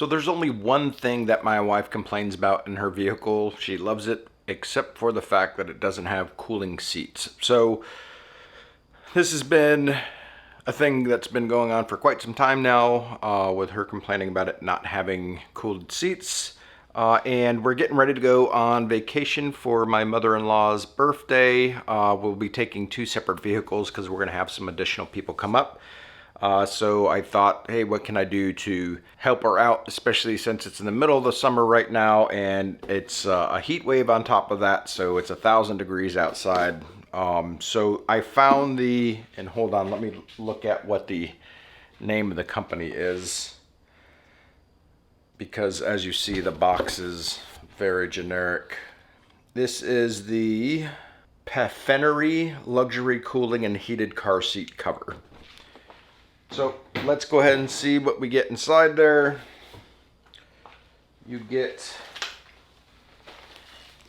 So there's only one thing that my wife complains about in her vehicle. She loves it, except for the fact that it doesn't have cooling seats. So this has been a thing that's been going on for quite some time now, with her complaining about it not having cooled seats. And we're getting ready to go on vacation for my mother-in-law's birthday. We'll be taking two separate vehicles because we're going to have some additional people come up. So I thought, hey, what can I do to help her out, especially since it's in the middle of the summer right now and it's a heat wave on top of that, so it's 1,000 degrees outside. So I found and hold on, let me look at what the name of the company is, because as you see, the box is very generic. This is the Paffinery Luxury Cooling and Heated Car Seat Cover. So let's go ahead and see what we get inside there. You get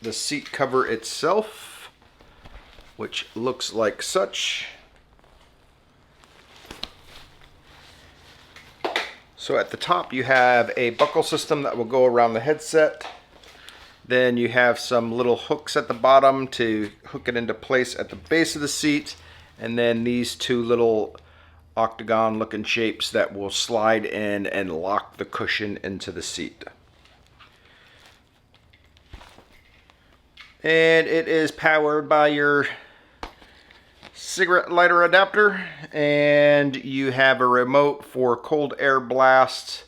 the seat cover itself, which looks like such. So at the top you have a buckle system that will go around the headset. Then you have some little hooks at the bottom to hook it into place at the base of the seat. And then these two little octagon looking shapes that will slide in and lock the cushion into the seat. And it is powered by your cigarette lighter adapter, and you have a remote for cold air blast,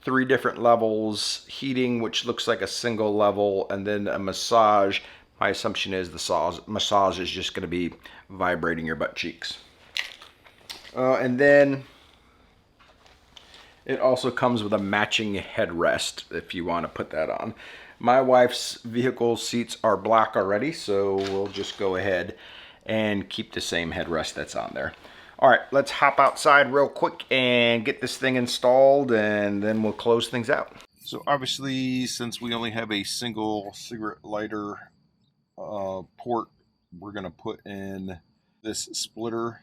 3 different levels, heating, which looks like a single level, and then a massage. My assumption is the massage is just going to be vibrating your butt cheeks. And then it also comes with a matching headrest if you want to put that on. My wife's vehicle seats are black already, so we'll just go ahead and keep the same headrest that's on there. All right, let's hop outside real quick and get this thing installed, and then we'll close things out. So obviously, since we only have a single cigarette lighter port, we're going to put in this splitter.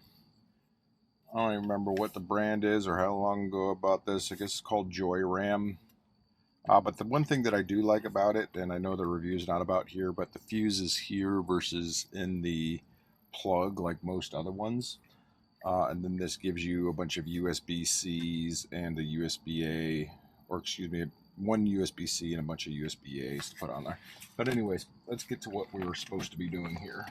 I don't even remember what the brand is or how long ago about this. I guess it's called Joy Ram. But the one thing that I do like about it, and I know the review's not about here, but the fuse is here versus in the plug like most other ones. And then this gives you a bunch of USB-Cs and a USB-A, or excuse me, one USB-C and a bunch of USB-As to put on there. But anyways, let's get to what we were supposed to be doing here.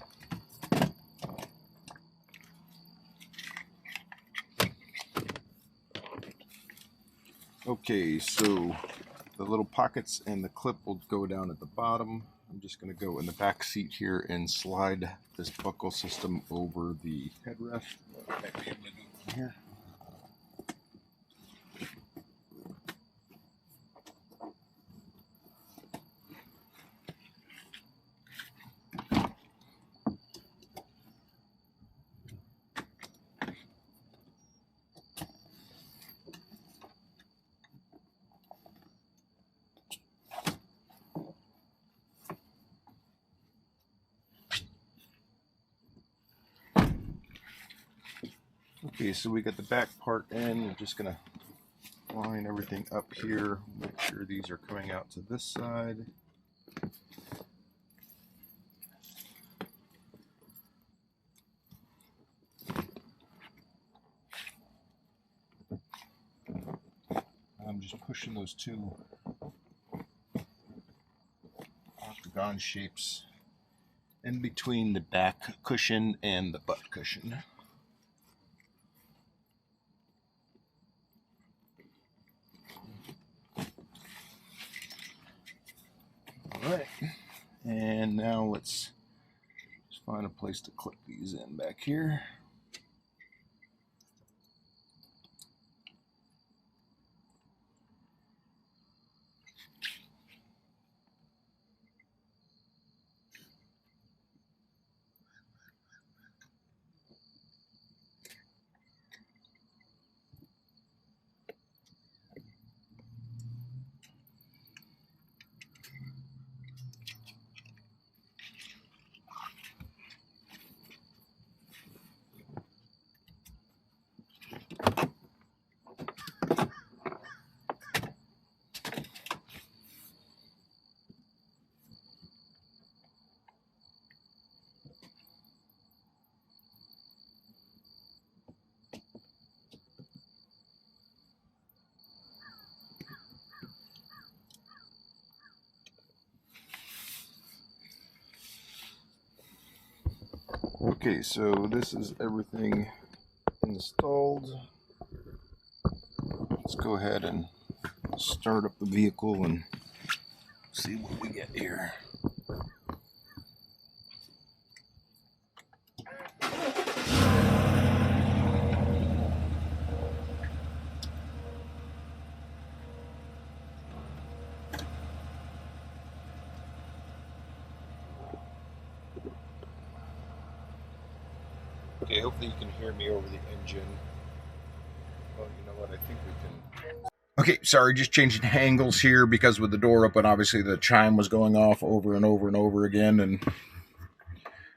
Okay, so the little pockets and the clip will go down at the bottom. I'm just going to go in the back seat here and slide this buckle system over the headrest. Might be able to do it from here. Okay, so we got the back part in. We're just gonna line everything up here. Make sure these are coming out to this side. I'm just pushing those two octagon shapes in between the back cushion and the butt cushion. Alright, and now let's just find a place to clip these in back here. Okay, so this is everything installed. Let's go ahead and start up the vehicle and see what we get here. Okay, hopefully you can hear me over the engine. Well, you know what, I think we can. Okay, sorry, just changing angles here because with the door open, obviously the chime was going off over and over and over again, and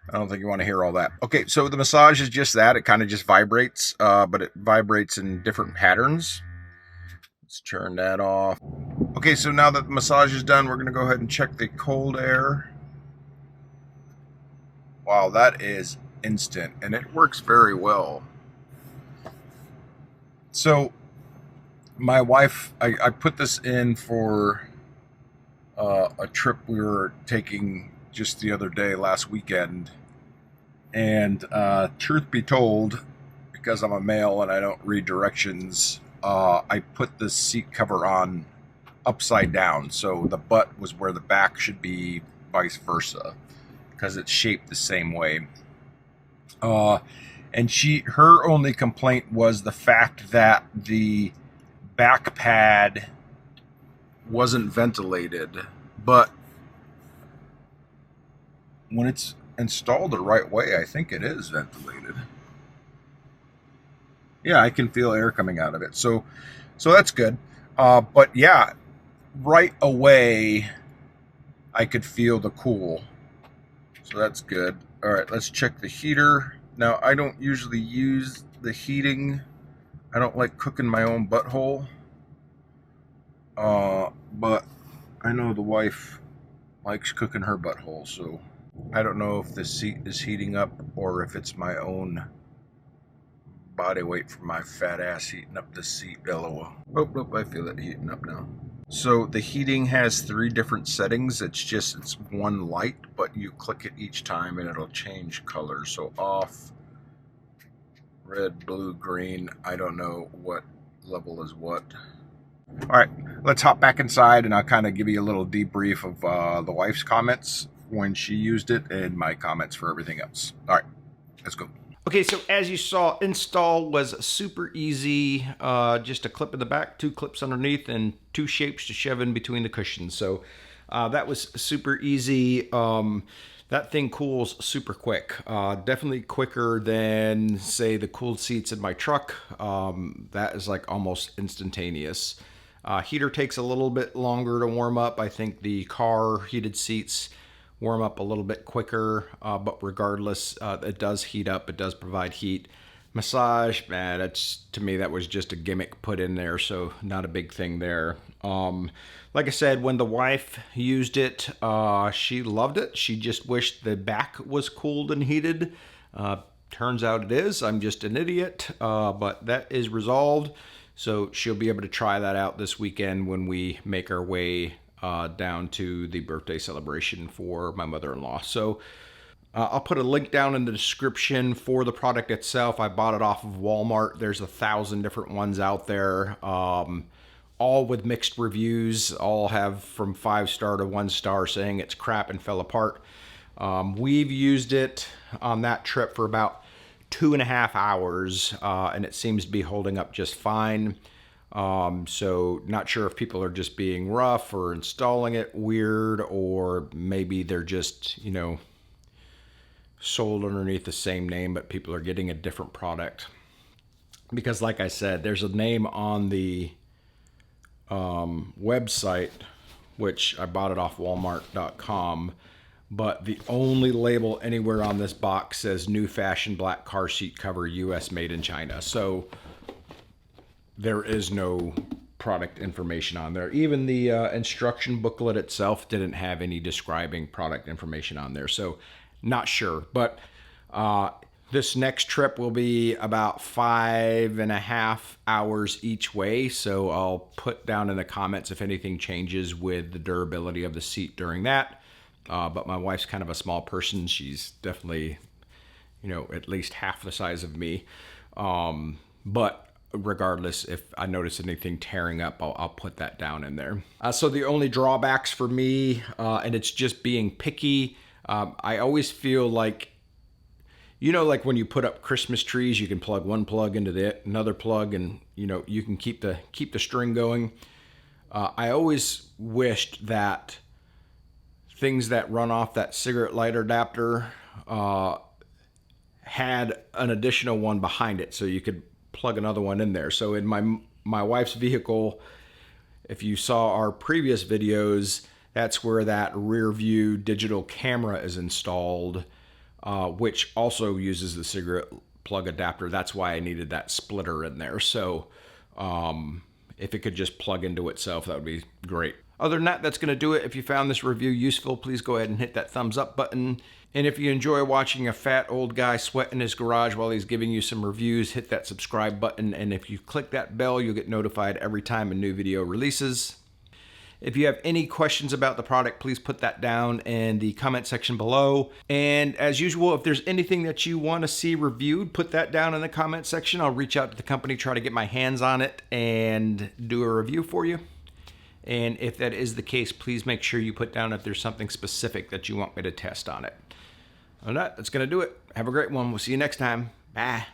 I don't think you want to hear all that. Okay, so the massage is just that. It kind of just vibrates, but it vibrates in different patterns. Let's turn that off. Okay, so now that the massage is done, we're going to go ahead and check the cold air. Wow, that is instant, and it works very well. So my wife, I put this in for a trip we were taking just the other day, last weekend. And truth be told, because I'm a male and I don't read directions, I put the seat cover on upside down. So the butt was where the back should be, vice versa, because it's shaped the same way. And her only complaint was the fact that the back pad wasn't ventilated, but when it's installed the right way, I think it is ventilated. Yeah, I can feel air coming out of it, so that's good. But yeah, right away I could feel the cool, so that's good. All right, let's check the heater. Now, I don't usually use the heating. I don't like cooking my own butthole. But I know the wife likes cooking her butthole, so I don't know if this seat is heating up or if it's my own body weight from my fat ass heating up this seat. LOL. Oh, I feel it heating up now. So the heating has 3 different settings. It's one light, but you click it each time and it'll change color. So off, red, blue, green. I don't know what level is what. All right, let's hop back inside and I'll kind of give you a little debrief of the wife's comments when she used it and my comments for everything else. All right, let's go. Okay, so as you saw, install was super easy. Just a clip in the back, 2 clips underneath, and 2 shapes to shove in between the cushions. So that was super easy. That thing cools super quick. Definitely quicker than, say, the cooled seats in my truck. That is like almost instantaneous. Heater takes a little bit longer to warm up. I think the car heated seats warm up a little bit quicker, but regardless, it does heat up. It does provide heat. Massage, man, to me, that was just a gimmick put in there, so not a big thing there. Like I said, when the wife used it, she loved it. She just wished the back was cooled and heated. Turns out it is. I'm just an idiot, but that is resolved. So she'll be able to try that out this weekend when we make our way down to the birthday celebration for my mother-in-law. So I'll put a link down in the description for the product itself. I bought it off of Walmart. There's 1,000 different ones out there, all with mixed reviews. All have from 5-star to 1-star saying it's crap and fell apart. We've used it on that trip for about 2.5 hours, and it seems to be holding up just fine. So not sure if people are just being rough or installing it weird, or maybe they're just, sold underneath the same name, but people are getting a different product. Because like I said, there's a name on the website, which I bought it off Walmart.com, but the only label anywhere on this box says new fashion black car seat cover, US made in China. So there is no product information on there. Even the instruction booklet itself didn't have any describing product information on there. So not sure, but this next trip will be about 5.5 hours each way. So I'll put down in the comments if anything changes with the durability of the seat during that. But my wife's kind of a small person. She's definitely, you know, at least half the size of me. But regardless, if I notice anything tearing up, I'll put that down in there. So the only drawbacks for me, and it's just being picky, I always feel like, you know, like when you put up Christmas trees, you can plug one plug into another plug, and you know, you can keep the string going. I always wished that things that run off that cigarette lighter adapter had an additional one behind it, so you could plug another one in there. So in my wife's vehicle, if you saw our previous videos, that's where that rear view digital camera is installed, which also uses the cigarette plug adapter. That's why I needed that splitter in there. So if it could just plug into itself, that would be great. Other than that, that's going to do it. If you found this review useful, please go ahead and hit that thumbs up button. And if you enjoy watching a fat old guy sweat in his garage while he's giving you some reviews, hit that subscribe button. And if you click that bell, you'll get notified every time a new video releases. If you have any questions about the product, please put that down in the comment section below. And as usual, if there's anything that you want to see reviewed, put that down in the comment section. I'll reach out to the company, try to get my hands on it, and do a review for you. And if that is the case, please make sure you put down if there's something specific that you want me to test on it. Other than that, that's going to do it. Have a great one. We'll see you next time. Bye.